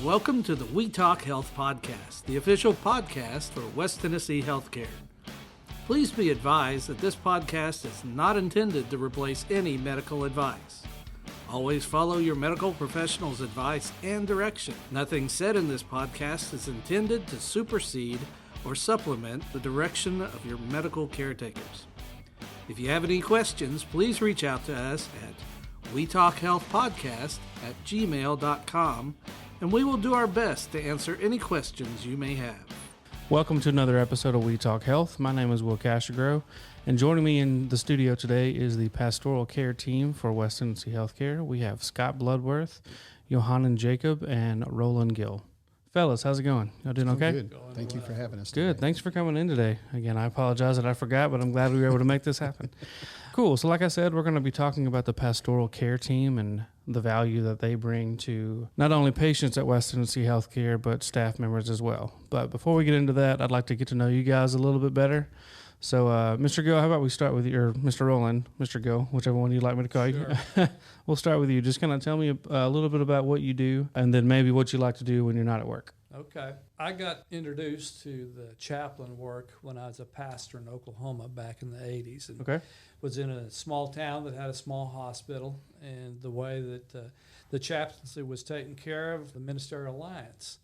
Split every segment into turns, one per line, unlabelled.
Welcome to the We Talk Health Podcast, the official podcast for West Tennessee Healthcare. Please be advised that this podcast is not intended to replace any medical advice. Always follow your medical professional's advice and direction. Nothing said in this podcast is intended to supersede or supplement the direction of your medical caretakers. If you have any questions, please reach out to us at wetalkhealthpodcast@gmail.com, and we will do our best to answer any questions you may have.
Welcome to another episode of We Talk Health. My name is Kwasigroh, and joining me in the studio today is the Pastoral Care team for West Tennessee Healthcare. We have Scott Bloodworth, Yohannan Jacob, and Roland Gill. Fellas, how's it going? Y'all doing okay?
Good. Thank you for having us
Good.
today.
Thanks for coming in today. Again, I apologize that I forgot, but I'm glad we were able to make this happen. Cool. So like I said, we're going to be talking about the Pastoral Care team and the value that they bring to not only patients at West Tennessee Healthcare, but staff members as well. But before we get into that, I'd like to get to know you guys a little bit better. So, Mr. Gill, how about we start with you, or Mr. Roland, Mr. Gill, whichever one you'd like me to call you. We'll start with you. Just kind of tell me a little bit about what you do, and then maybe what you like to do when you're not at work.
Okay. I got introduced to the chaplain work when I was a pastor in Oklahoma back in the 80s. And
Okay.
was in a small town that had a small hospital. And the way that the chaplaincy was taken care of, the Ministerial Alliance,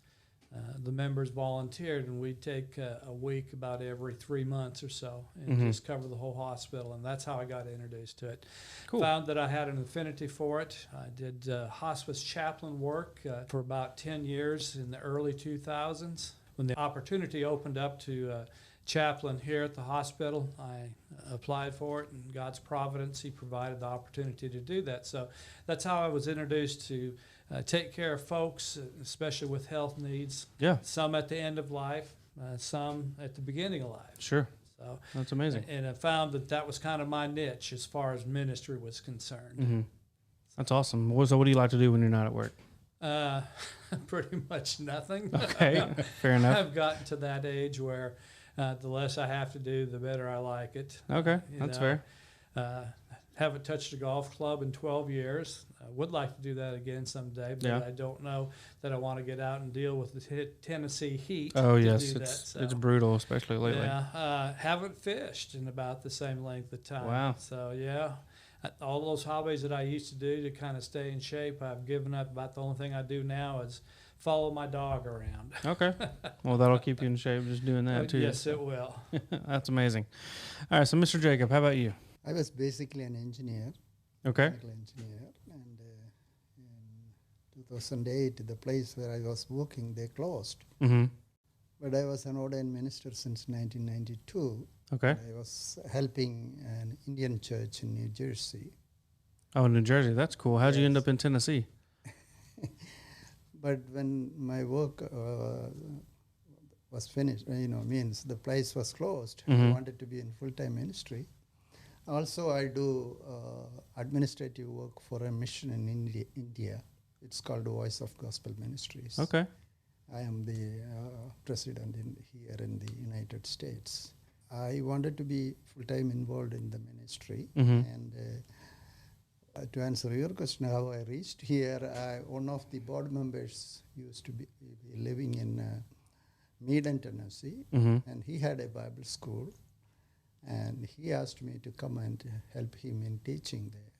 the members volunteered, and we'd take a week about every 3 months or so and just cover the whole hospital. And that's how I got introduced to it.
Cool.
Found that I had an affinity for it. I did hospice chaplain work for about 10 years in the early 2000s. When the opportunity opened up to chaplain here at the hospital, I applied for it, and God's providence, He provided the opportunity to do that. So that's how I was introduced to take care of folks, especially with health needs.
Yeah.
Some at the end of life, some at the beginning of life.
Sure.
So
That's amazing.
And I found that was kind of my niche as far as ministry was concerned.
Mm-hmm. That's awesome. So what do you like to do when you're not at work?
Pretty much nothing.
Okay, fair enough.
I've gotten to that age where the less I have to do, the better I like it.
Okay, that's fair.
Haven't touched a golf club in 12 years. I would like to do that again someday, but
Yeah.
I don't know that I want to get out and deal with the Tennessee heat.
Oh,
to
yes,
do
it's
that, so.
brutal, especially lately.
Yeah, haven't fished in about the same length of time.
Wow.
So, yeah, all those hobbies that I used to do to kind of stay in shape, I've given up. About the only thing I do now is follow my dog around.
Okay. Well, that'll keep you in shape just doing that, too.
Yes, it will.
That's amazing. All right, so Mr. Jacob, how about you?
I was basically an engineer,
Okay.
mechanical engineer, and in 2008, the place where I was working, they closed.
Mm-hmm.
But I was an ordained minister since 1992.
Okay.
I was helping an Indian church in New Jersey.
Oh, New Jersey. That's cool. How'd you end
Yes.
up in Tennessee?
But when my work was finished, means the place was closed, I wanted to be in full-time ministry. Also, I do administrative work for a mission in India. It's called Voice of Gospel Ministries.
Okay.
I am the president here in the United States. I wanted to be full-time involved in the ministry. And to answer your question, how I reached here, one of the board members used to be living in Meaden, Tennessee, and he had a Bible school. And he asked me to come and help him in teaching there.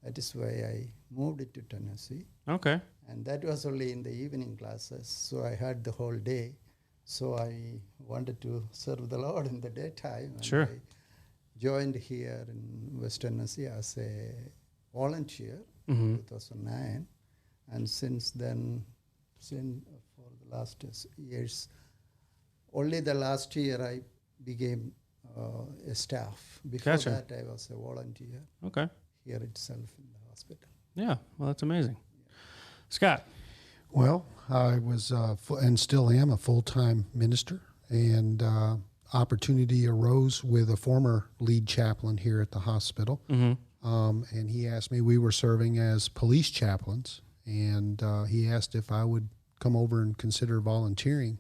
That is why I moved it to Tennessee.
Okay.
And that was only in the evening classes, so I had the whole day. So I wanted to serve the Lord in the daytime. And
Sure.
I joined here in West Tennessee as a volunteer in 2009. And since then, for the last years, only the last year I became a staff. Before
Gotcha.
that, I was a volunteer
Okay.
here itself in the hospital.
Yeah. Well, that's amazing. Scott.
Well, I was and still am a full-time minister, and opportunity arose with a former lead chaplain here at the hospital, and he asked me, we were serving as police chaplains, and he asked if I would come over and consider volunteering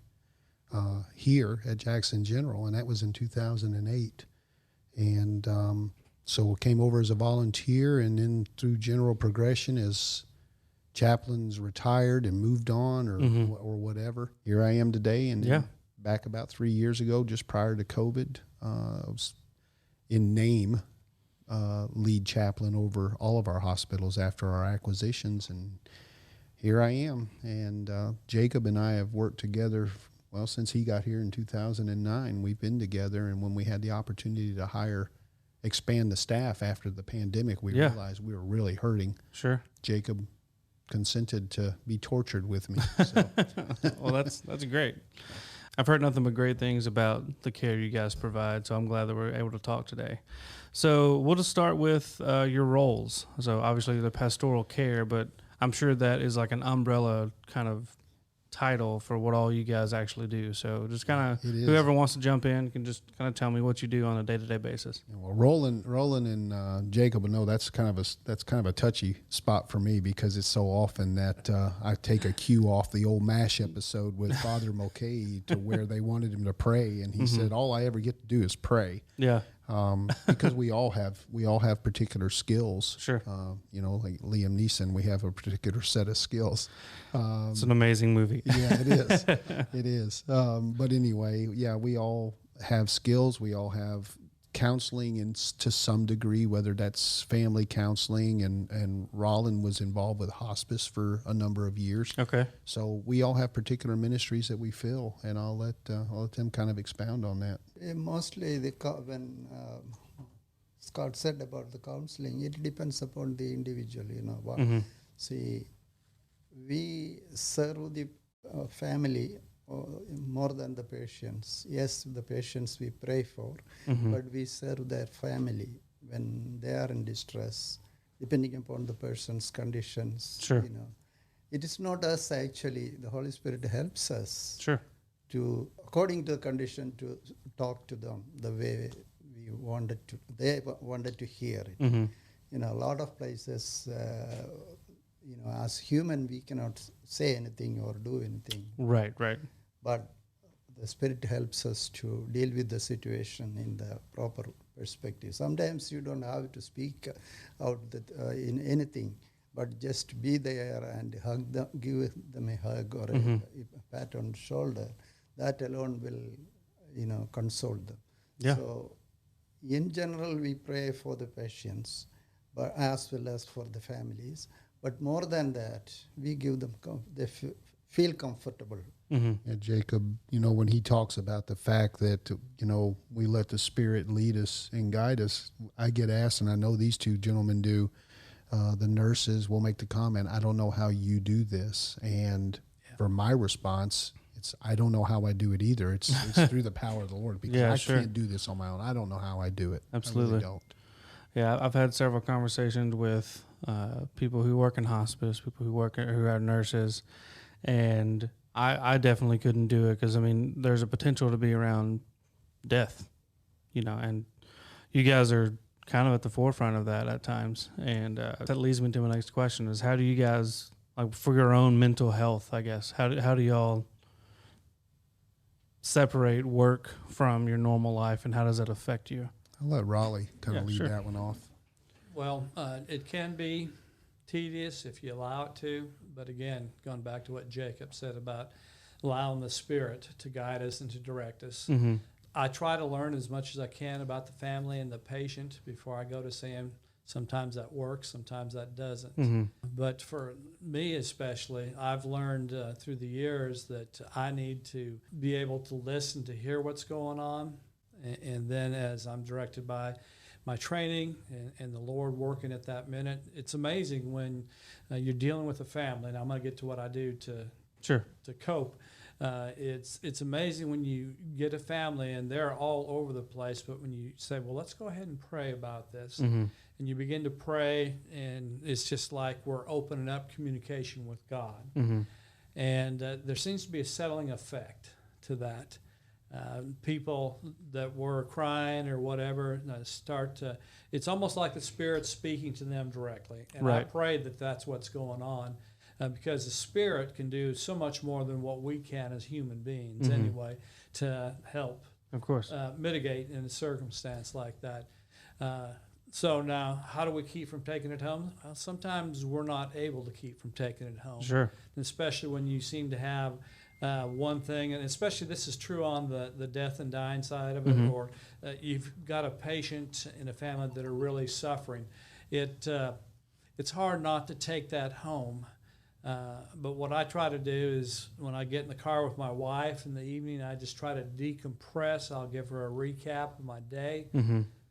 here at Jackson General, and that was in 2008. And so I came over as a volunteer, and then through general progression as chaplains retired and moved on or whatever. Here I am today, and back about 3 years ago, just prior to COVID, I was in name lead chaplain over all of our hospitals after our acquisitions, and here I am. And Jacob and I have worked together, well, since he got here in 2009. We've been together, and when we had the opportunity to expand the staff after the pandemic, we realized we were really hurting.
Sure.
Jacob consented to be tortured with me. So.
Well, that's great. I've heard nothing but great things about the care you guys provide, so I'm glad that we're able to talk today. So we'll just start with your roles. So obviously the pastoral care, but I'm sure that is like an umbrella kind of title for what all you guys actually do. So just kind of whoever wants to jump in can just kind of tell me what you do on a day-to-day basis.
Well, Roland and Jacob will know that's kind of a touchy spot for me, because it's so often that I take a cue off the old MASH episode with Father Mulcahy to where they wanted him to pray, and he said, "All I ever get to do is pray."
Yeah.
Because we all have particular skills.
Sure.
Like Liam Neeson, we have a particular set of skills.
It's an amazing movie.
Yeah, it is. It is. But anyway, we all have skills. We all have counseling, and to some degree, whether that's family counseling, and Roland was involved with hospice for a number of years.
Okay.
So we all have particular ministries that we fill, and I'll let them kind of expound on that.
Mostly when Scott said about the counseling, it depends upon the individual, See, we serve the family more than the patients. Yes, the patients we pray for, but we serve their family when they are in distress, depending upon the person's conditions.
Sure.
It is not us actually. The Holy Spirit helps us.
Sure.
To, according to the condition, to talk to them the way they wanted to hear it. A lot of places, as human, we cannot say anything or do anything.
Right.
But the Spirit helps us to deal with the situation in the proper perspective. Sometimes you don't have to speak out in anything, but just be there and hug them, give them a hug or a pat on the shoulder. That alone will, console them.
Yeah.
So, in general, we pray for the patients, but as well as for the families. But more than that, we give them they feel comfortable.
Yeah, Jacob, when he talks about the fact that, we let the Spirit lead us and guide us, I get asked, and I know these two gentlemen do, the nurses will make the comment, "I don't know how you do this." And for my response, I don't know how I do it either. It's through the power of the Lord, because I can't do this on my own. I don't know how I do it.
Absolutely.
I really don't.
Yeah, I've had several conversations with people who work in hospice, people who are nurses, and I definitely couldn't do it, because there's a potential to be around death, and you guys are kind of at the forefront of that at times, and that leads me to my next question: is how do you guys, like, for your own mental health, I guess, how do y'all separate work from your normal life, and how does that affect you?
I'll let Raleigh kind of lead that one off.
Well, it can be tedious if you allow it to, but again, going back to what Jacob said about allowing the Spirit to guide us and to direct us. I try to learn as much as I can about the family and the patient before I go to see him. Sometimes that works, sometimes that doesn't. But for me especially, I've learned through the years that I need to be able to listen to hear what's going on, and then as I'm directed by my training and the Lord working at that minute. It's amazing when you're dealing with a family, and I'm going to get to what I do to cope. It's amazing when you get a family and they're all over the place, but when you say, well, let's go ahead and pray about this, and you begin to pray, and it's just like we're opening up communication with God. And there seems to be a settling effect to that. People that were crying or whatever start to, it's almost like the Spirit's speaking to them directly. And I pray that that's what's going on, because the Spirit can do so much more than what we can as human beings anyway, to help,
of course,
mitigate in a circumstance like that. So now, how do we keep from taking it home? Well, sometimes we're not able to keep from taking it home.
Sure.
And especially when you seem to have one thing, and especially this is true on the death and dying side of it, or you've got a patient in a family that are really suffering. It's hard not to take that home. But what I try to do is when I get in the car with my wife in the evening, I just try to decompress. I'll give her a recap of my day,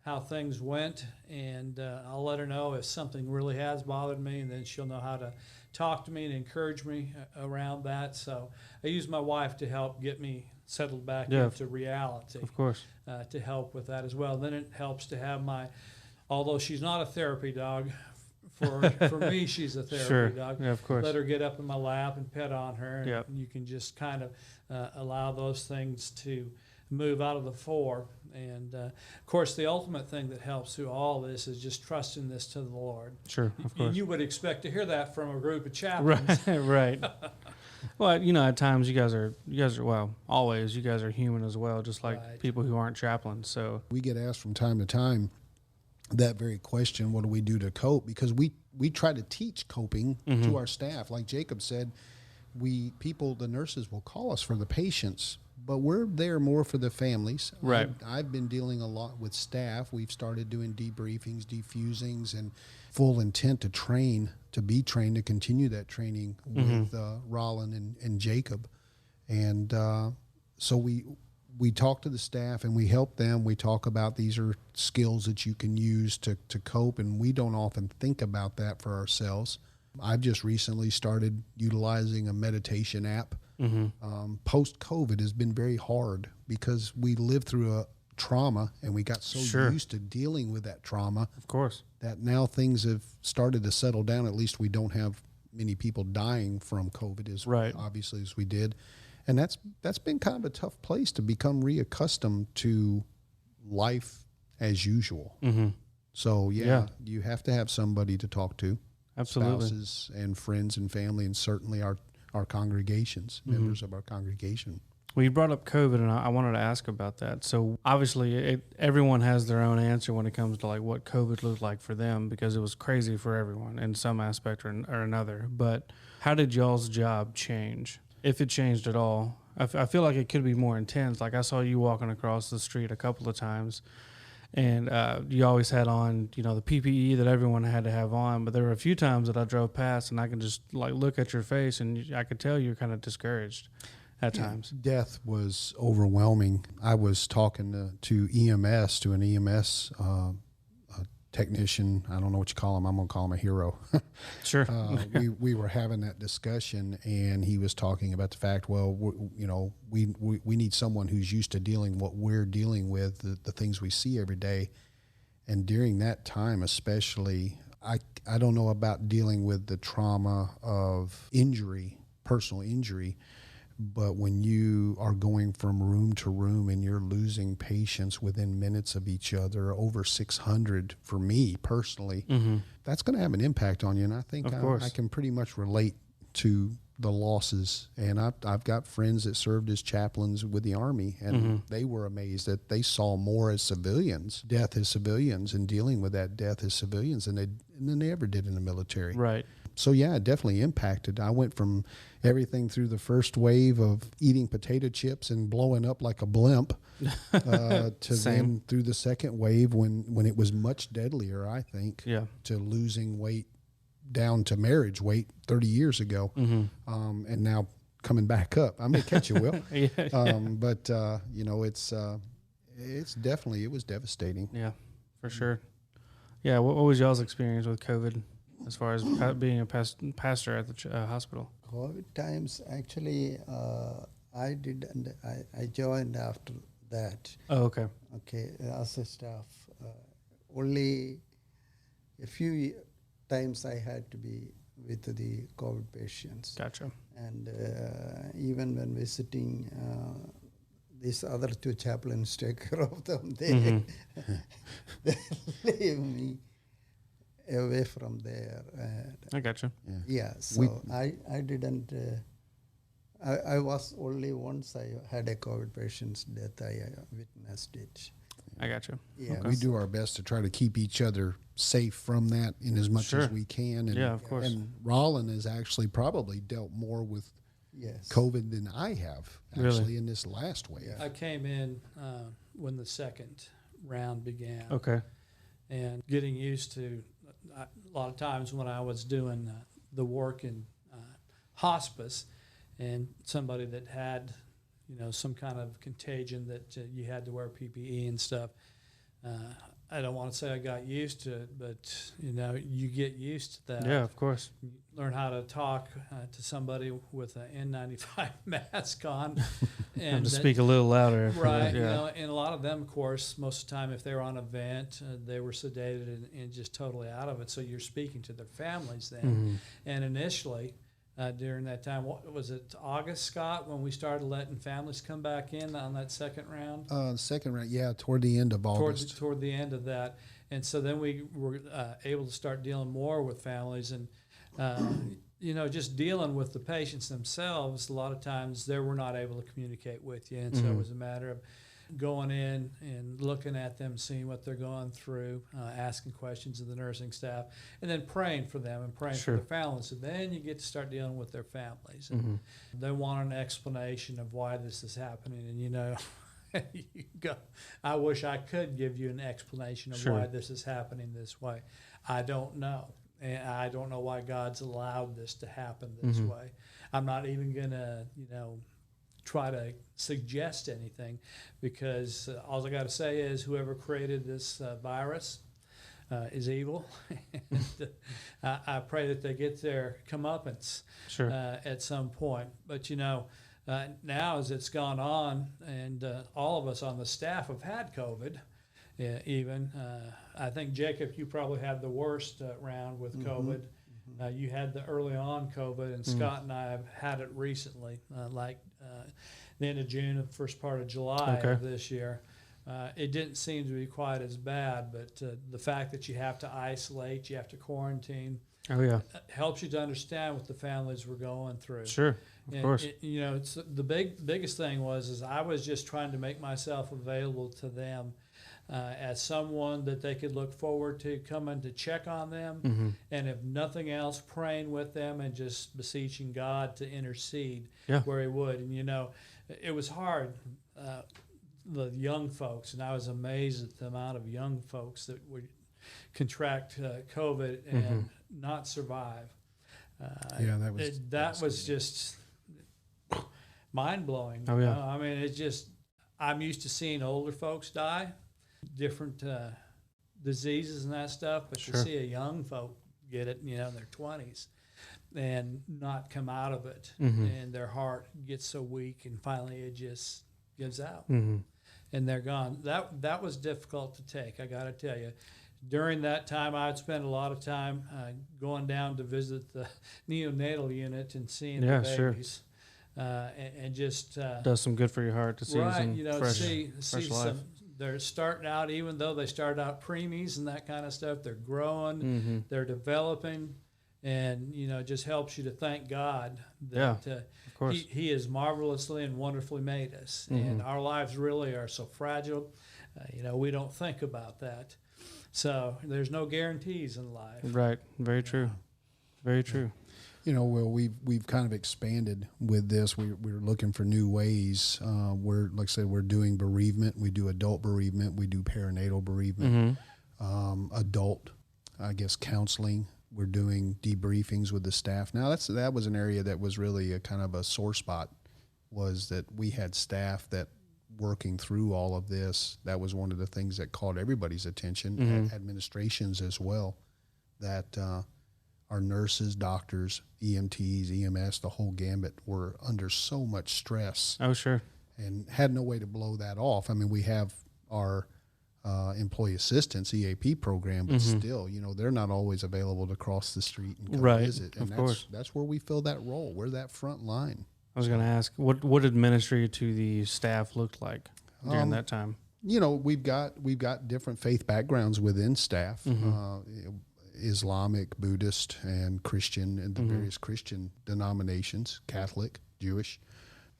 how things went, and I'll let her know if something really has bothered me, and then she'll know how to talk to me and encourage me around that. So I use my wife to help get me settled back into reality.
Of course.
To help with that as well. Then it helps to have although she's not a therapy dog, for me, she's a therapy dog.
Yeah, of course.
Let her get up in my lap and pet on her, and
Yep.
you can just kind of allow those things to move out of the fore. And of course, the ultimate thing that helps through all this is just trusting this to the Lord.
Sure, of course.
You would expect to hear that from a group of chaplains.
Right. Well, you know, at times you guys are well, always you guys are human as well, just like people who aren't chaplains. So
We get asked from time to time that very question, what do we do to cope? Because we try to teach coping to our staff. Like Jacob said, the nurses will call us for the patients, but we're there more for the families.
Right.
I've been dealing a lot with staff. We've started doing debriefings, defusings, and full intent to be trained to continue that training with Roland and Jacob. And so we talk to the staff and we help them. We talk about these are skills that you can use to cope, and we don't often think about that for ourselves. I've just recently started utilizing a meditation app. Post-COVID has been very hard because we lived through a trauma and we got so used to dealing with that trauma.
of course.
That now things have started to settle down. At least we don't have many people dying from COVID as obviously as we did. And that's been kind of a tough place to become reaccustomed to life as usual. So you have to have somebody to talk to.
Absolutely.
Spouses and friends and family, and certainly our congregations, members of our congregation.
Well, you brought up COVID, and I wanted to ask about that. So obviously, everyone has their own answer when it comes to like what COVID looked like for them, because it was crazy for everyone in some aspect or another. But how did y'all's job change, if it changed at all? I feel like it could be more intense. Like I saw you walking across the street a couple of times, and you always had on, the PPE that everyone had to have on. But there were a few times that I drove past, and I could just like look at your face, and I could tell you're kind of discouraged at times.
Death was overwhelming. I was talking to EMS, to an EMS technician. I don't know what you call him. I'm going to call him a hero.
Sure.
We were having that discussion, and he was talking about the fact, well, we need someone who's used to dealing what we're dealing with, the things we see every day. And during that time, especially, I don't know about dealing with the trauma of injury, personal injury, but when you are going from room to room and you're losing patients within minutes of each other, over 600 for me personally, that's going to have an impact on you. And I think I can pretty much relate to the losses. And I've got friends that served as chaplains with the Army, and they were amazed that they saw more as civilians, death as civilians, and dealing with that death as civilians than they ever did in the military.
Right.
So, yeah, it definitely impacted. I went from everything through the first wave of eating potato chips and blowing up like a blimp to then through the second wave when it was much deadlier, I think, to losing weight down to marriage weight 30 years ago, and now coming back up. I may catch you, Will. But, it was devastating.
Yeah, for sure. Yeah, what was y'all's experience with COVID as far as being a pastor at the hospital?
COVID times, actually, I joined after that.
Oh, okay.
Okay, as a staff. Only a few times I had to be with the COVID patients.
Gotcha.
And even when visiting, these other two chaplains take care of them. They leave me away from there.
I gotcha.
Yeah, so I didn't. I was only once I had a COVID patient's death. I witnessed it.
I got you.
Yeah,
We do our best to try to keep each other safe from that in as much
Sure.
as we can. And,
Yeah, of course.
And Roland has actually probably dealt more with
yes.
COVID than I have actually in this last wave.
I came in when the second round began.
Okay.
And getting used to a lot of times when I was doing the work in hospice and somebody that had, some kind of contagion that you had to wear PPE and stuff. I don't want to say I got used to it, but, you get used to that.
Yeah, of course.
You learn how to talk to somebody with an N95 mask on.
Have to speak a little louder.
Right.
Yeah.
And a lot of them, of course, most of the time, if they were on a vent, they were sedated and just totally out of it. So you're speaking to their families then.
Mm-hmm.
And initially, during that time, what was it, August, Scott, when we started letting families come back in on that second round?
Second round, yeah, toward the end of August.
Toward the end of that. And so then we were able to start dealing more with families and, just dealing with the patients themselves. A lot of times they were not able to communicate with you. And so it was a matter of going in and looking at them, seeing what they're going through, asking questions of the nursing staff, and then praying for them and praying for their families. And then you get to start dealing with their families. And they want an explanation of why this is happening. And, you go, I wish I could give you an explanation of why this is happening this way. I don't know. And I don't know why God's allowed this to happen this way. I'm not even going to, try to suggest anything because all I got to say is whoever created this virus is evil. And, I pray that they get their comeuppance at some point. But, now as it's gone on and all of us on the staff have had COVID, even. I think, Jacob, you probably had the worst round with COVID. You had the early on COVID, and Scott and I have had it recently, the end of June and first part of July of this year. It didn't seem to be quite as bad, but the fact that you have to isolate, you have to quarantine, helps you to understand what the families were going through.
Sure, of course.
It's the biggest thing is I was just trying to make myself available to them as someone that they could look forward to coming to check on them, and if nothing else, praying with them and just beseeching God to intercede where He would. And it was hard, the young folks, and I was amazed at the amount of young folks that would contract COVID and not survive. That was just mind blowing. I mean, I'm used to seeing older folks die, different diseases and that stuff, but to see a young folk get it, in their 20s and not come out of it, and their heart gets so weak and finally it just gives out and they're gone. That was difficult to take, I got to tell you. During that time, I would spend a lot of time going down to visit the neonatal unit and seeing the babies. And just
does some good for your heart to see some fresh life.
Some. They're starting out, even though they started out preemies and that kind of stuff. They're growing, they're developing, and just helps you to thank God that
of course.
He has marvelously and wonderfully made us, and our lives really are so fragile. We don't think about that. So there's no guarantees in life.
Right. Very true. Very true.
We've kind of expanded with this. We're looking for new ways. We're, like I said, we're doing bereavement. We do adult bereavement. We do perinatal bereavement. Adult, counseling. We're doing debriefings with the staff. Now that was an area that was really a kind of a sore spot, was that we had staff that working through all of this. That was one of the things that caught everybody's attention, administrations as well, that our nurses, doctors, EMTs, EMS, the whole gambit were under so much stress.
Oh, sure.
And had no way to blow that off. I mean, we have our employee assistance, EAP program, but still, they're not always available to cross the street and come visit. And
of course.
That's where we fill that role. We're that front line.
I was going to ask, what did ministry to the staff look like during that time?
We've got different faith backgrounds within staff. Islamic, Buddhist, and Christian, and the various Christian denominations, Catholic, Jewish.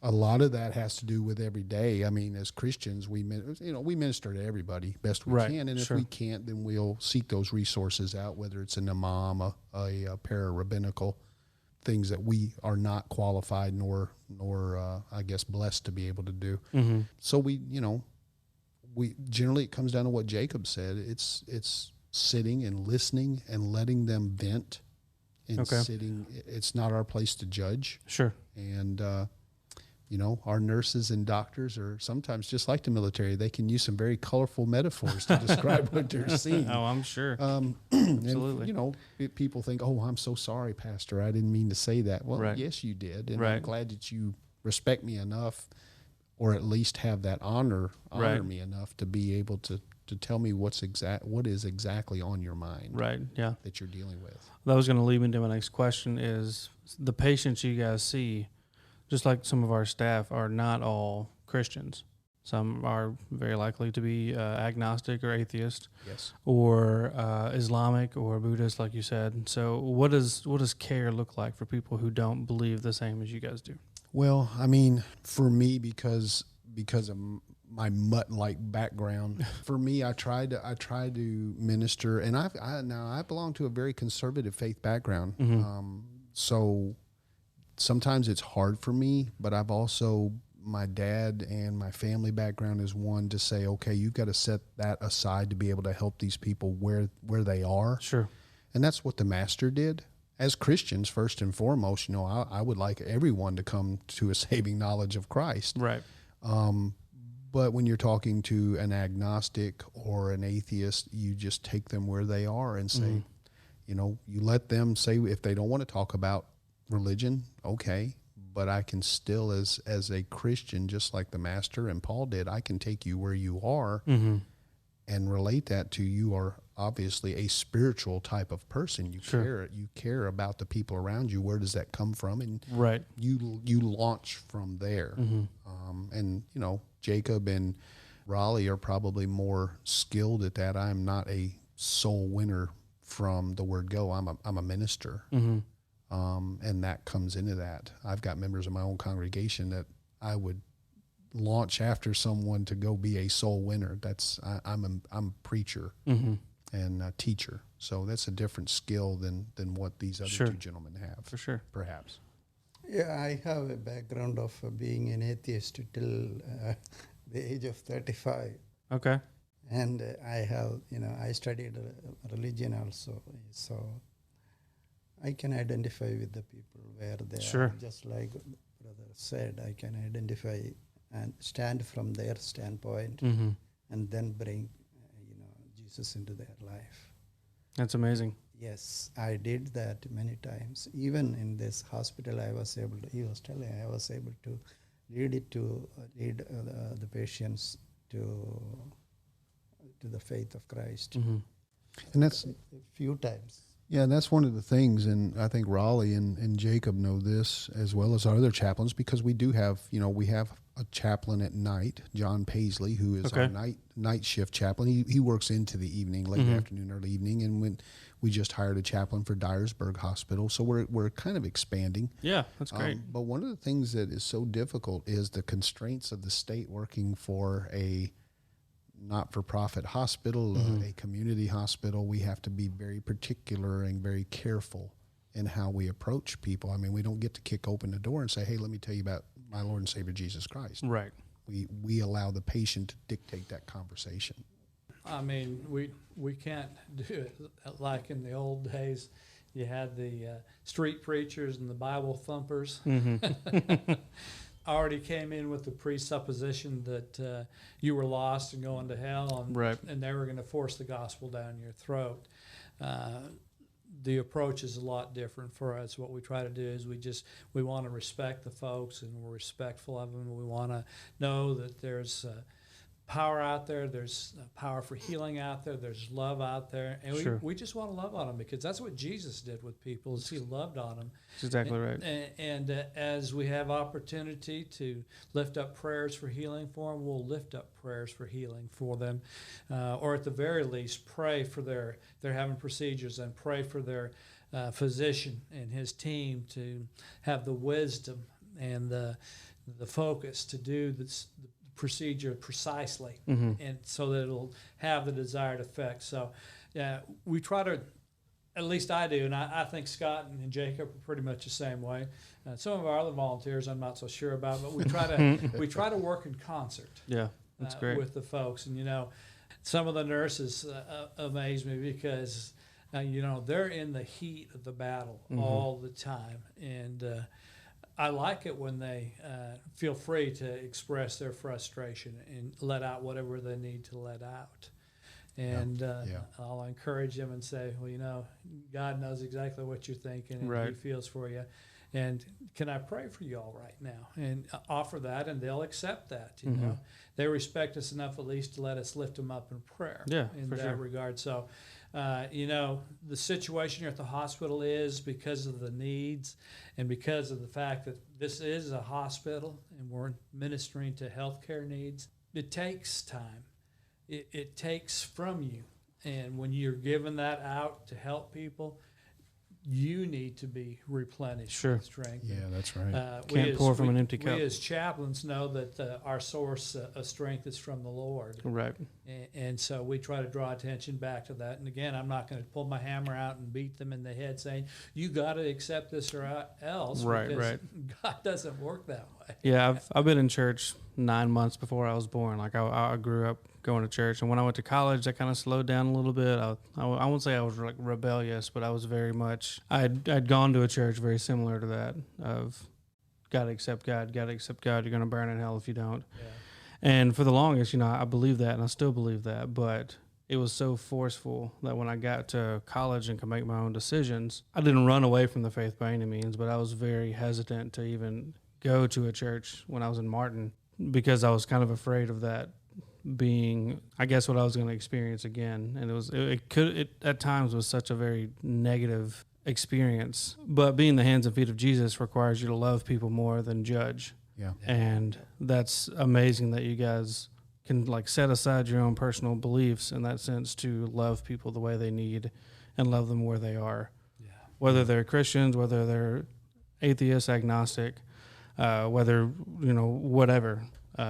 A lot of that has to do with every day. I mean, as Christians, we minister to everybody best we
Right,
can, and if we can't, then we'll seek those resources out, whether it's an imam, a para-rabbinical, things that we are not qualified nor I guess blessed to be able to do.
Mm-hmm.
So we generally, it comes down to what Jacob said. It's sitting and listening and letting them vent and sitting. It's not our place to judge.
Sure.
And, our nurses and doctors are sometimes just like the military. They can use some very colorful metaphors to describe what they're seeing.
Oh, I'm sure.
Absolutely. And, people think, oh, I'm so sorry, Pastor. I didn't mean to say that. Well, yes, you did. And I'm glad that you respect me enough, or at least have that honor me enough to be able to tell me what is exactly on your mind.
Right. Yeah.
That you're dealing with.
That was going to lead me to my next question is the patients you guys see, just like some of our staff, are not all Christians. Some are very likely to be agnostic or atheist,
yes,
or Islamic or Buddhist, like you said. So what does care look like for people who don't believe the same as you guys do?
Well, I mean, for me, because of my mutt-like background, for me, I try to minister, and I belong to a very conservative faith background, so sometimes it's hard for me, but I've also, my dad and my family background is one to say, okay, you've got to set that aside to be able to help these people where they are.
Sure.
And that's what the Master did. As Christians, first and foremost, I would like everyone to come to a saving knowledge of Christ.
Right.
But when you're talking to an agnostic or an atheist, you just take them where they are and say, you let them say, if they don't want to talk about religion, okay, but I can still, as a Christian, just like the Master and Paul did, I can take you where you are and relate that to you are obviously a spiritual type of person. You care about the people around you. Where does that come from? And you launch from there. And Jacob and Raleigh are probably more skilled at that. I'm not a soul winner from the word go. I'm a minister. And that comes into that. I've got members of my own congregation that I would launch after someone to go be a soul winner. I'm a preacher and a teacher. So that's a different skill than what these other two gentlemen have.
For sure.
Perhaps.
Yeah, I have a background of being an atheist till the age of 35.
Okay.
And I have, I studied religion also. So I can identify with the people where they are. Just like Brother said, I can identify and stand from their standpoint and then bring, Jesus into their life.
That's amazing.
Yes, I did that many times. Even in this hospital, I was able to lead the patients to the faith of Christ.
And that's
a few times.
Yeah, and that's one of the things, and I think Raleigh and Jacob know this as well as our other chaplains, because we do have, we have a chaplain at night, John Paisley, who is our night shift chaplain. He works into the evening, late afternoon, early evening, and when we just hired a chaplain for Dyersburg Hospital, so we're kind of expanding.
Yeah, that's great.
But one of the things that is so difficult is the constraints of the state working for a not-for-profit hospital, a community hospital. We have to be very particular and very careful in how we approach people. I mean, we don't get to kick open the door and say, hey, let me tell you about my Lord and Savior Jesus Christ.
Right.
We allow the patient to dictate that conversation.
I mean, we can't do it like in the old days. You had the street preachers and the Bible thumpers. Already came in with the presupposition that you were lost and going to hell, and they were going to force the gospel down your throat. The approach is a lot different for us. What we try to do is we want to respect the folks, and we're respectful of them. We want to know that there's power out there, there's power for healing out there, there's love out there, and we just want to love on them, because that's what Jesus did with people, is he loved on them.
That's exactly right.
And as we have opportunity to lift up prayers for healing for them, we'll lift up prayers for healing for them, or at the very least pray for they're having procedures, and pray for their physician and his team to have the wisdom and the the focus to do the procedure precisely, and so that it'll have the desired effect. So we try to, at least I do, and I think Scott and Jacob are pretty much the same way. Some of our other volunteers I'm not so sure about, but we try to work in concert.
Yeah, that's great.
With the folks. And some of the nurses amaze me because they're in the heat of the battle all the time, and I like it when they feel free to express their frustration and let out whatever they need to let out. And I'll encourage them and say, well, God knows exactly what you're thinking, and
right.
He feels for you. And can I pray for you all right now? And offer that, and they'll accept that. You know, they respect us enough at least to let us lift them up in prayer.
Yeah,
in
for
that
sure.
regard. So, the situation here at the hospital is because of the needs, and because of the fact that this is a hospital and we're ministering to healthcare needs. It takes time. It takes from you, and when you're giving that out to help people, you need to be replenished with strength.
Yeah, that's right.
Can't pour from an empty cup.
We as chaplains know that our source of strength is from the Lord.
Right.
And so we try to draw attention back to that. And again, I'm not going to pull my hammer out and beat them in the head saying, you got to accept this or else.
Right,
because
right.
God doesn't work that way.
Yeah, I've been in church 9 months before I was born. Like I grew up going to church, and when I went to college, I kind of slowed down a little bit. I won't say I was like rebellious, but I was very much. I'd gone to a church very similar to that of gotta accept God, you're gonna burn in hell if you don't.
Yeah.
And for the longest, I believed that, and I still believe that, but it was so forceful that when I got to college and could make my own decisions, I didn't run away from the faith by any means, but I was very hesitant to even go to a church when I was in Martin because I was kind of afraid of that being, I guess, what I was going to experience again. And it at times was such a very negative experience. But being the hands and feet of Jesus requires you to love people more than judge.
Yeah.
And that's amazing that you guys can set aside your own personal beliefs in that sense to love people the way they need and love them where they are.
Yeah.
Whether they're Christians, whether they're atheists, agnostic, whether, whatever,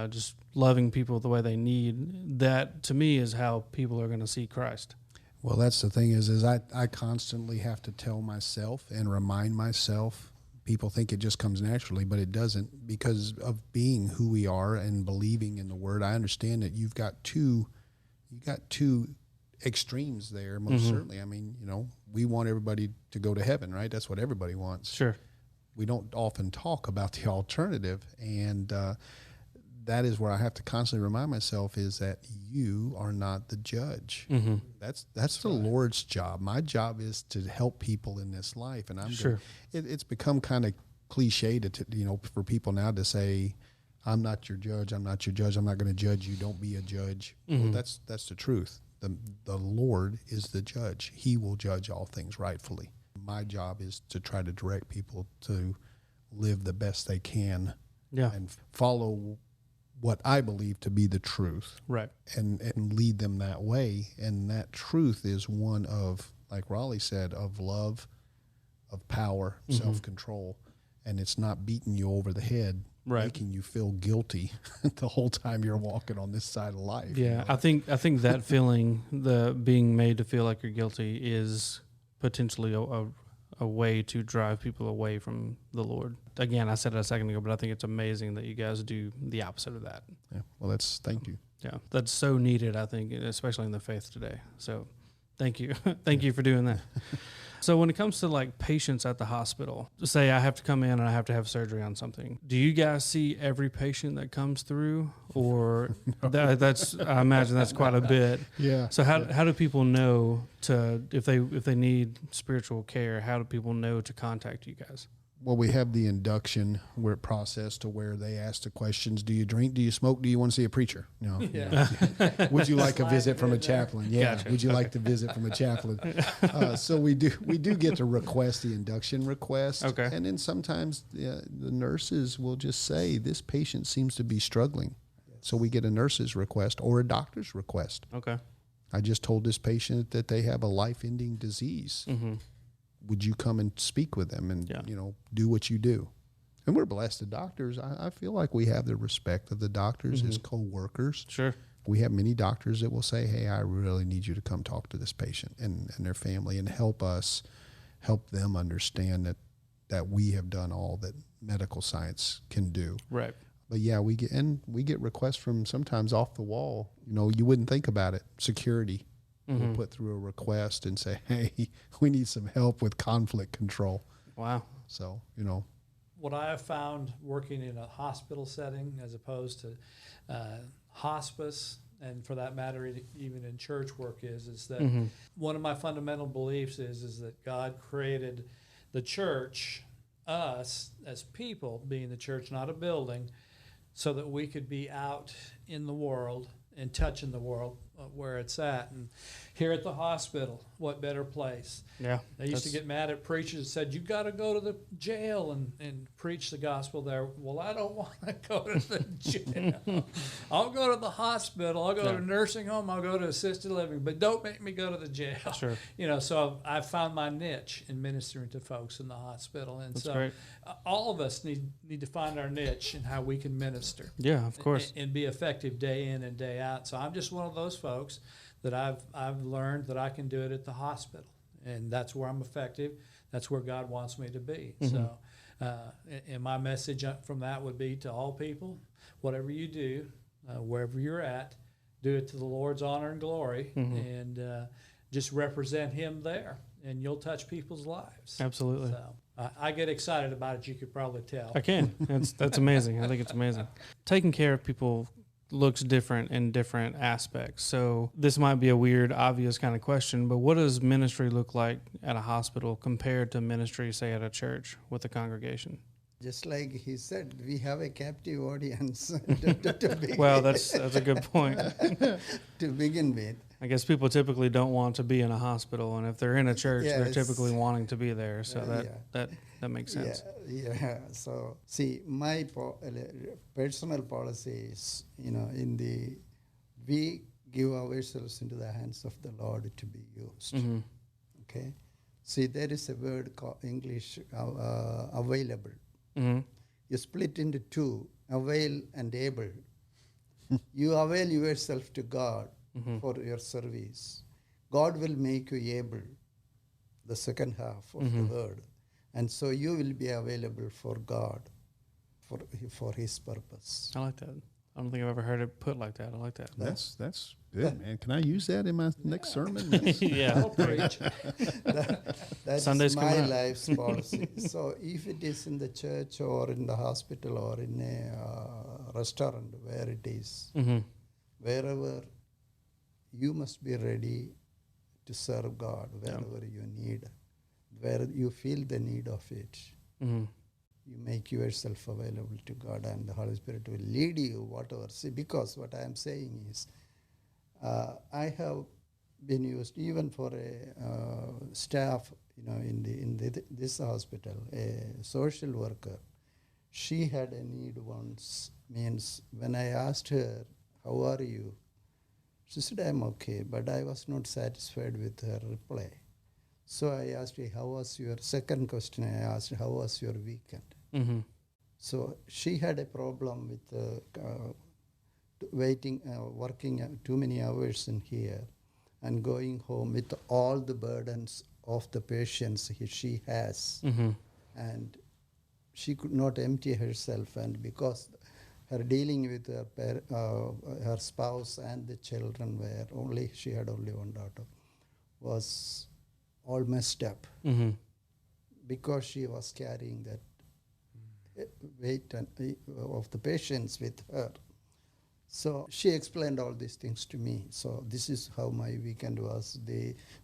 just loving people the way they need. That to me is how people are going to see Christ.
Well, that's the thing is I constantly have to tell myself and remind myself. People think it just comes naturally, but it doesn't, because of being who we are and believing in the Word. I understand that you got two extremes there, most certainly. I mean, we want everybody to go to heaven, right? That's what everybody wants.
Sure.
We don't often talk about the alternative, and that is where I have to constantly remind myself is that you are not the judge.
Mm-hmm.
That's the Lord's job. My job is to help people in this life, and it's become kind of cliche to for people now to say, "I'm not your judge. I'm not your judge. I'm not going to judge you. Don't be a judge."
Mm-hmm.
Well, that's the truth. The Lord is the judge. He will judge all things rightfully. My job is to try to direct people to live the best they can, and follow what I believe to be the truth,
right,
and lead them that way. And that truth is one of, like Raleigh said, of love, of power, self-control, and it's not beating you over the head, making you feel guilty the whole time you're walking on this side of life.
Yeah, I think that feeling, the being made to feel like you're guilty, is potentially a way to drive people away from the Lord. Again, I said it a second ago, but I think it's amazing that you guys do the opposite of that.
Yeah. Well, thank you.
Yeah, that's so needed, I think, especially in the faith today. So thank you. Thank you for doing that. So when it comes to patients at the hospital, say I have to come in and I have to have surgery on something, do you guys see every patient that comes through, or that's I imagine that's quite a bit.
Yeah.
So how do people know if they need spiritual care? How do people know to contact you guys?
Well, we have the induction process to where they ask the questions: do you drink? Do you smoke? Do you want to see a preacher? Would you like a visit from a chaplain? Yeah. Gotcha. Would you like to visit from a chaplain? So we do get to request the induction request.
Okay.
And then sometimes the nurses will just say, this patient seems to be struggling. So we get a nurse's request or a doctor's request.
Okay.
I just told this patient that they have a life-ending disease. Mm-hmm. Would you come and speak with them and, do what you do? And we're blessed. The doctors, I feel like we have the respect of the doctors as co-workers.
Sure.
We have many doctors that will say, hey, I really need you to come talk to this patient and their family and help them understand that we have done all that medical science can do.
Right.
But yeah, we get requests from sometimes off the wall. You wouldn't think about it. Security will put through a request and say, hey, we need some help with conflict control.
Wow.
So,
What I have found working in a hospital setting as opposed to hospice, and for that matter, even in church work, is that one of my fundamental beliefs is that God created the church, us as people being the church, not a building, so that we could be out in the world and touching the world where it's at. And here at the hospital, what better place?
Yeah.
They used to get mad at preachers that said, you got to go to the jail and preach the gospel there. Well, I don't want to go to the jail. I'll go to the hospital. I'll go to a nursing home. I'll go to assisted living. But don't make me go to the jail.
Sure.
So I've found my niche in ministering to folks in the hospital. And
That's
so
great.
All of us need to find our niche in how we can minister.
Yeah, of course.
And be effective day in and day out. So I'm just one of those folks that I've learned that I can do it at the hospital, and that's where I'm effective. That's where God wants me to be. So, and my message from that would be to all people: whatever you do, wherever you're at, do it to the Lord's honor and glory, and just represent Him there, and you'll touch people's lives.
Absolutely.
So I get excited about it. You could probably tell.
I can. That's amazing. I think it's amazing. Taking care of people looks different in different aspects. So this might be a weird, obvious kind of question, but what does ministry look like at a hospital compared to ministry, say, at a church with a congregation?
Just like he said, we have a captive audience
Well, that's a good point.
to begin with.
I guess people typically don't want to be in a hospital, and if they're in a church, they're
Yes.
typically wanting to be there. So that makes sense.
Yeah. So see, my personal policy is, we give ourselves into the hands of the Lord to be used. Okay. See, there is a word called English available. You split into two, avail and able. You avail yourself to God for your service. God will make you able, the second half of the word. And so you will be available for God, for His purpose.
I like that. I don't think I've ever heard it put like that. I like that.
That's good, man. Can I use that in my next sermon?
Yeah.
I'll preach.
That's
Sundays
my
coming up.
life's policy. So if it is in the church or in the hospital or in a restaurant, where it is, wherever, you must be ready to serve God wherever you need, where you feel the need of it. You make yourself available to God, and the Holy Spirit will lead you, whatever. See, because what I am saying is, I have been used even for a staff, in this hospital, a social worker. She had a need once. Means when I asked her, "How are you?" She said, "I'm okay," but I was not satisfied with her reply. So I asked her, "How was your?" Second question I asked, "How was your weekend?" So she had a problem with working too many hours in here and going home with all the burdens of the patients she has. And she could not empty herself, and because her dealing with her spouse and the children she had only one daughter, was all messed up because she was carrying that weight of the patients with her. So she explained all these things to me. So this is how my weekend was.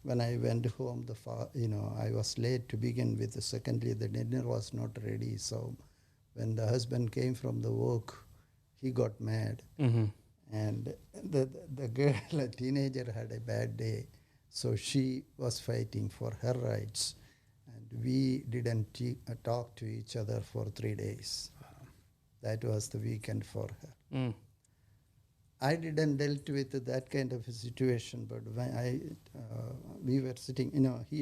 When I went home, I was late to begin with. Secondly, the dinner was not ready. So when the husband came from the work, he got mad. And the girl, a teenager, had a bad day. So she was fighting for her rights. And we didn't talk to each other for 3 days. That was the weekend for her. I didn't dealt with that kind of a situation, but when we were sitting,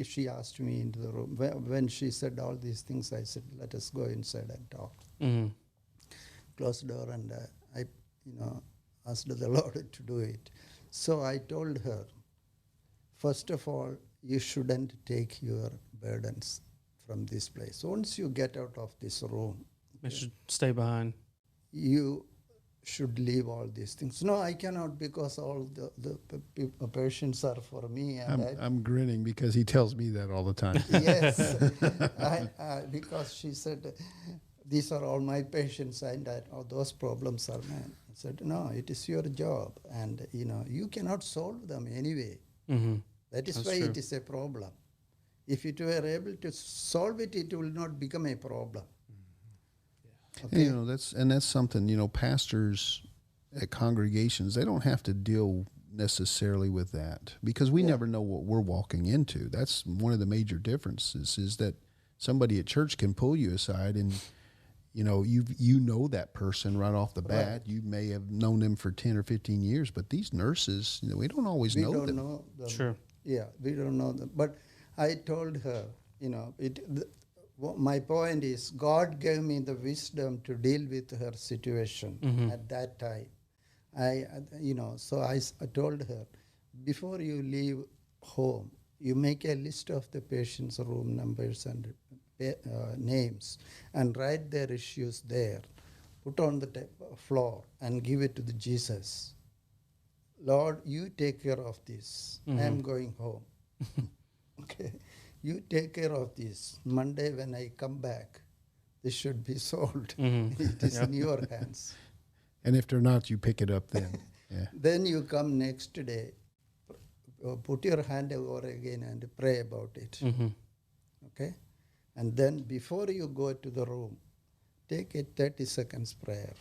she asked me into the room. When she said all these things, I said, let us go inside and talk.
Mm-hmm.
Closed door, and I asked the Lord to do it. So I told her, first of all, you shouldn't take your burdens from this place. Once you get out of this room,
It should stay behind.
you should leave all these things. No, I cannot, because all the patients are for me. And
I'm grinning because he tells me that all the time.
yes, because she said, these are all my patients, and those problems are mine. I said, no, it is your job, and you cannot solve them anyway.
Mm-hmm.
That is
That's
why
true.
it is a problem. If it were able to solve it, it will not become a problem. Okay.
That's something, pastors at congregations, they don't have to deal necessarily with that, because we never know what we're walking into. That's one of the major differences, is that somebody at church can pull you aside and you know that person right off the bat.
Right.
You may have known them for 10 or 15 years, but these nurses, we don't always know them.
We don't know them.
Sure.
Yeah, we don't know them. But I told her, my point is, God gave me the wisdom to deal with her situation at that time. So I told her, before you leave home, you make a list of the patients' room numbers and names, and write their issues there. Put on the floor and give it to the Jesus. Lord, you take care of this. I am going home. Okay. You take care of this. Monday when I come back, this should be solved. It is in your hands.
And if they're not, you pick it up then. Yeah.
Then you come next day, put your hand over again and pray about it.
Mm-hmm.
Okay? And then before you go to the room, take a 30 seconds prayer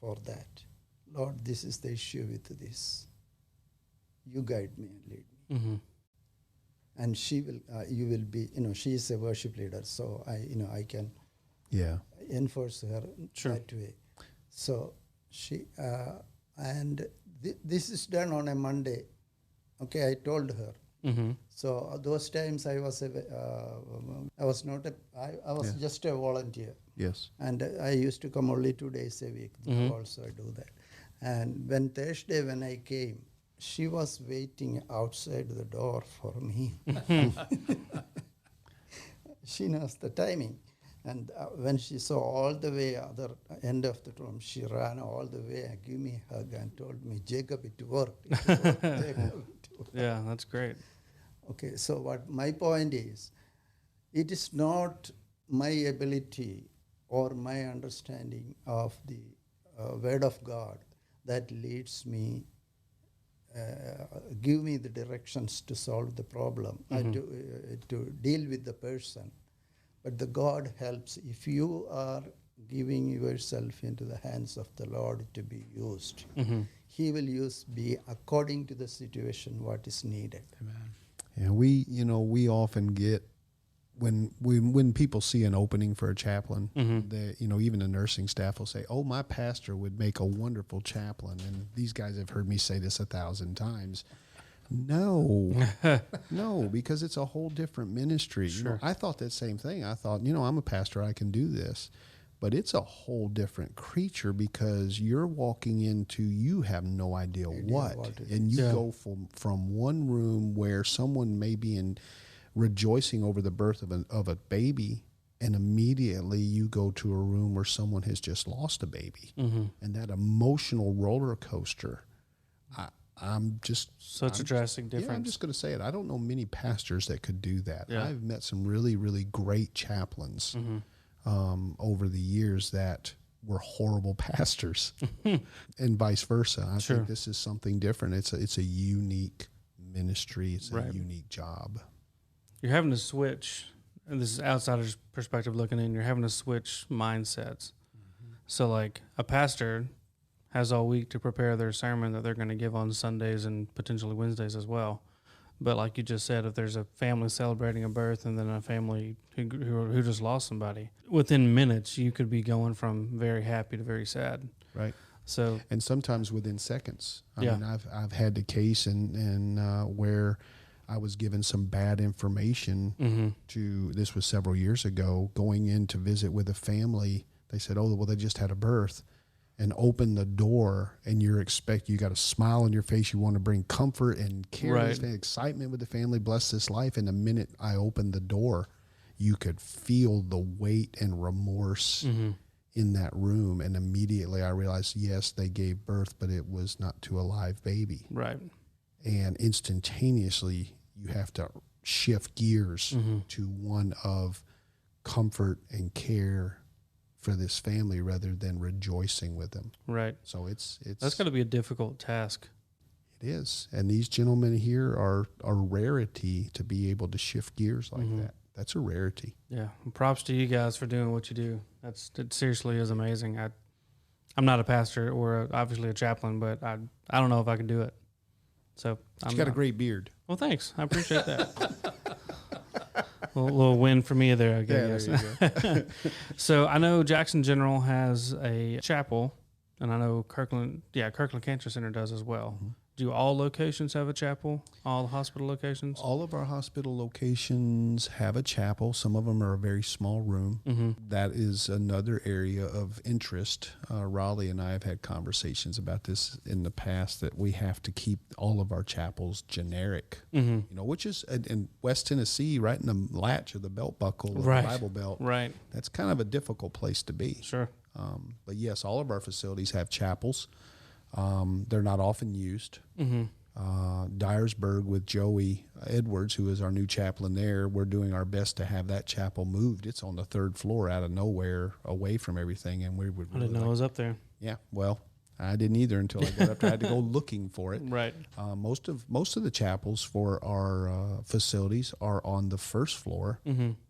for that. Lord, this is the issue with this. You guide me and lead me.
Mm-hmm.
And she will, you will be, she is a worship leader, so I can enforce her that way. So she, this is done on a Monday. Okay, I told her.
Mm-hmm.
So those times I was just a volunteer.
Yes.
And I used to come only 2 days a week. Now also I do that. And when Thursday when I came, she was waiting outside the door for me. She knows the timing. And when she saw all the way other end of the room, she ran all the way and gave me a hug and told me, Jacob, it worked. Jacob, it worked.
Yeah, that's great.
Okay, so what my point is, it is not my ability or my understanding of the Word of God that leads me, give me the directions to solve the problem, to deal with the person. But the God helps. If you are giving yourself into the hands of the Lord to be used, He will be according to the situation what is needed.
Amen. Yeah, we often get, when people see an opening for a chaplain, even the nursing staff will say, "Oh, my pastor would make a wonderful chaplain." And these guys have heard me say this 1,000 times. No, because it's a whole different ministry.
Sure.
I thought that same thing. I thought, I'm a pastor, I can do this. But it's a whole different creature, because you're walking into, you have no idea what. And you go from one room where someone may be rejoicing over the birth of a baby, and immediately you go to a room where someone has just lost a baby. And that emotional roller coaster, I'm just...
Such a drastic difference.
Yeah, I'm just going to say it. I don't know many pastors that could do that.
Yeah.
I've met some really, really great chaplains over the years that were horrible pastors, and vice versa. I think this is something different. It's a unique ministry. It's a unique job.
You're having to switch, and this is outsider's perspective looking in, you're having to switch mindsets. So like a pastor has all week to prepare their sermon that they're going to give on Sundays and potentially Wednesdays as well. But like you just said, if there's a family celebrating a birth and then a family who just lost somebody, within minutes you could be going from very happy to very sad.
Right.
So,
and sometimes within seconds. I
Yeah.
mean, I've had the case and where I was given some bad information this was several years ago, going in to visit with a family. They said, oh, well, they just had a birth, and open the door, and you got a smile on your face. You want to bring comfort and care,
Right.
excitement with the family, bless this life. And the minute I opened the door, you could feel the weight and remorse in that room. And immediately I realized, yes, they gave birth, but it was not to a live baby.
right.
And instantaneously you have to shift gears to one of comfort and care for this family rather than rejoicing with them.
Right.
So it's
That's got to be a difficult task.
it is. And these gentlemen here are a rarity to be able to shift gears like that. That's a rarity.
Yeah. And props to you guys for doing what you do. It seriously is amazing. I'm not a pastor or obviously a chaplain, but I don't know if I could do it. So
But you got a great beard.
Well, thanks. I appreciate that. a little win for me there, I guess.
Yeah, there you go.
So I know Jackson General has a chapel, and I know Kirkland Cancer Center does as well. Do all locations have a chapel? All the hospital locations?
All of our hospital locations have a chapel. Some of them are a very small room. That is another area of interest. Raleigh and I have had conversations about this in the past, that we have to keep all of our chapels generic, which is in West Tennessee, right in the latch of the belt buckle of
Right.
the Bible Belt.
Right.
That's kind of a difficult place to be.
Sure.
But yes, all of our facilities have chapels. They're not often used. Dyersburg with Joey Edwards, who is our new chaplain there, we're doing our best to have that chapel moved. It's on the 3rd floor out of nowhere, away from everything, and we would
I didn't know it was up there.
Yeah, well, I didn't either until I got up there. I had to go looking for it.
Right.
Most of the chapels for our facilities are on the 1st floor,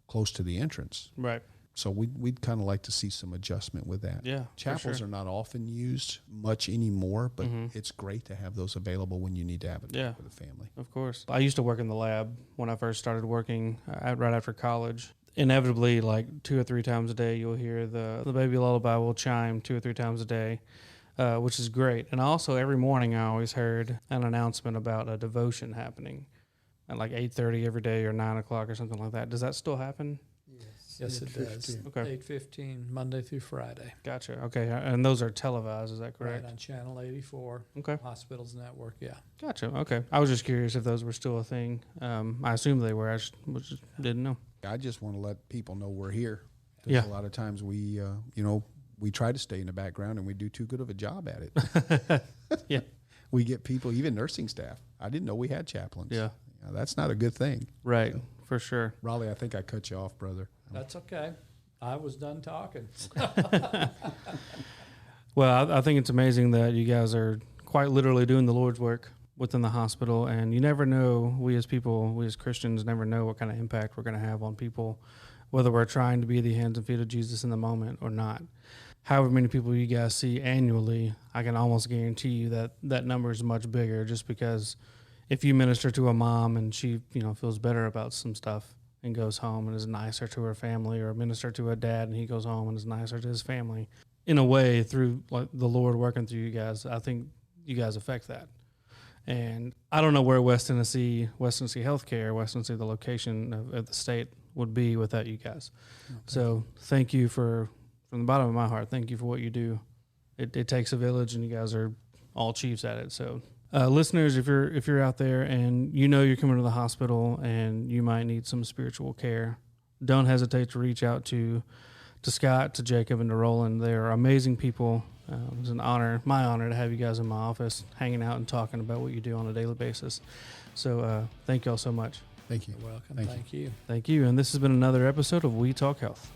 close to the entrance.
Right.
So we'd kind of like to see some adjustment with that.
Yeah, for
Chapels
sure.
are not often used much anymore, but it's great to have those available when you need to have it
Yeah.
for the family.
Of course. I used to work in the lab when I first started working right after college. Inevitably, like 2 or 3 times a day, you'll hear the baby lullaby will chime 2 or 3 times a day, which is great. And also every morning I always heard an announcement about a devotion happening at like 8:30 every day or 9 o'clock or something like that. Does that still happen?
Yes, it does.
8:15.
Okay.
8:15, Monday through Friday.
Gotcha. Okay. And those are televised, is that correct?
Right on Channel 84,
Okay.
Hospitals Network, yeah.
Gotcha. Okay. I was just curious if those were still a thing. I assume they were. I just didn't know.
I just want to let people know we're here. 'Cause
Yeah.
a lot of times we try to stay in the background and we do too good of a job at it.
Yeah.
We get people, even nursing staff. I didn't know we had chaplains.
Yeah.
That's not a good thing.
Right. For sure.
Raleigh, I think I cut you off, brother.
That's okay. I was done talking.
Well, I think it's amazing that you guys are quite literally doing the Lord's work within the hospital, and you never know, we as people, we as Christians never know what kind of impact we're going to have on people, whether we're trying to be the hands and feet of Jesus in the moment or not. However many people you guys see annually, I can almost guarantee you that that number is much bigger, just because if you minister to a mom and she, feels better about some stuff and goes home and is nicer to her family, or minister to a dad and he goes home and is nicer to his family, in a way, through like the Lord working through you guys, I think you guys affect that. And I don't know where West Tennessee Healthcare, West Tennessee, the location of the state, would be without you guys. Okay. So thank you from the bottom of my heart, thank you for what you do. It takes a village, and you guys are all chiefs at it. So listeners, if you're out there and you're coming to the hospital and you might need some spiritual care, don't hesitate to reach out to Scott, to Jacob, and to Roland. They are amazing people. It was my honor to have you guys in my office hanging out and talking about what you do on a daily basis. So thank you all so much.
Thank you.
You're welcome.
Thank
Thank you.
Thank you. And this has been another episode of We Talk Health.